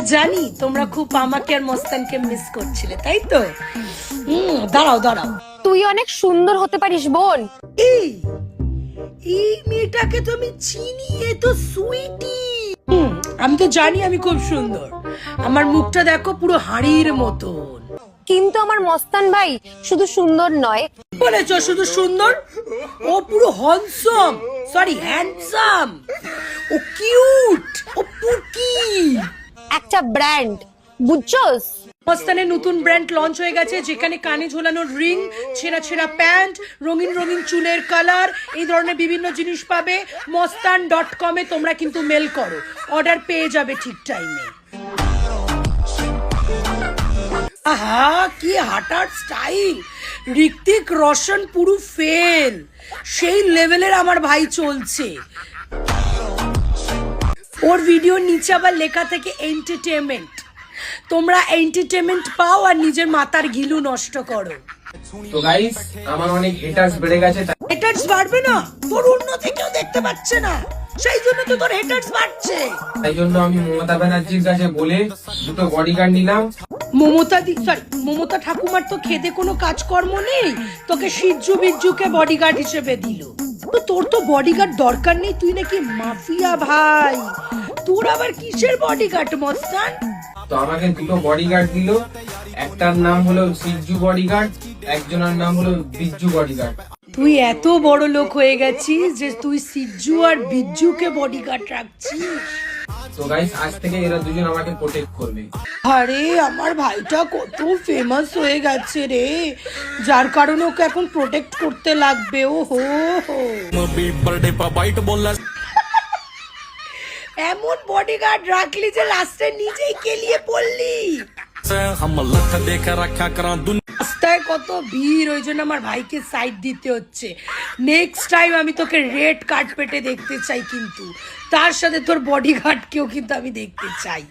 জানি তোমরা খুব আমাকে আর মস্তানকে মিস করছিলে, তাই তো? দাঁড়াও দাঁড়াও, তুই অনেক সুন্দর হতে পারিস বোন। এই এই মেয়েটাকে তো আমি চিনি, এ তো সুইটি। আমি তো জানি আমি খুব সুন্দর, আমার মুখটা দেখো পুরো হাড়ির মতন। কিন্তু আমার মস্তান ভাই শুধু সুন্দর নয়, বলেছ শুধু সুন্দর, ও পুরো হ্যান্ডসাম, সরি হ্যান্ডসাম, ও কিউট, ও পুকি। একটা ব্র্যান্ড, বুঝছস? মস্তানের নতুন ব্র্যান্ড লঞ্চ হয়ে গেছে, যেখানে কানে ঝোলানোর রিং, ছেঁড়া ছেঁড়া প্যান্ট, রঙিন রঙিন চুলের কালার, এই ধরনের বিভিন্ন জিনিস পাবে। mostan.com এ তোমরা কিন্তু মেল করো, অর্ডার পেয়ে যাবে ঠিক টাইমে। আহা কি হাঁটার স্টাইল, ঋত্বিক রোশন পুরো ফেল, সেই লেভেলের আমার ভাই চলছে। ওর ভিডিও নিচে আবার লেখা থেকে এন্টারটেনমেন্ট, তোমরা এন্টারটেনমেন্ট পাও আর নিজের মাথার ঘিলু নষ্ট করো। তো গাইস আমার অনেক হেটার্স বেড়ে গেছে, হেটার্স বাড়বে না, তোর উন্নতি কেউ দেখতে পাচ্ছে না, সেই জন্য তো তোর হেটার্স বাড়ছে। তাই জন্য আমি মমতা ব্যানার্জির কাছে বলে দুটো বডিগার্ড নিলাম। মমতা ঠাকুমার তো খেতে কোনো কাজকর্ম নেই, তোকে সিজ্জু বিজ্জুকে বডিগার্ড হিসেবে দিল। তো তোর তো বডিগার্ড দরকার নেই, তুই নাকি মাফিয়া ভাই, তোর আবার কিসের বডিগার্ড মস্তান? তো আমাকে দুটো বডিগার্ড দিল, একটার নাম হলো সিজ্জু বডিগার্ড, একজনের নাম হলো বিজ্জু বডিগার্ড। তুই এত বড় লোক হয়ে গেছিস যে তুই সিজ্জু আর বিজ্জুকে বডিগার্ড রাখছিস। তো গাইস আজ থেকে এরা দুজন আমাকে প্রোটেক্ট করবে। আরে আমার ভাইটা কত ফেমাস হয়ে গেছে রে, যার কারণে ওকে এখন প্রোটেক্ট করতে লাগবে। ও হো এমন বডিগার্ড রাখলি যে লাস্টে নিজেই কেলিয়ে পড়লি। রাস্তায় কত ভিড়, ওই জন্য আমার ভাইকে সাইড দিতে হচ্ছে। নেক্সট টাইম আমি তোকে রেড কার্পেটে দেখতে চাই, কিন্তু তার সাথে তোর বডিগার্ডকেও কিন্তু আমি দেখতে চাই।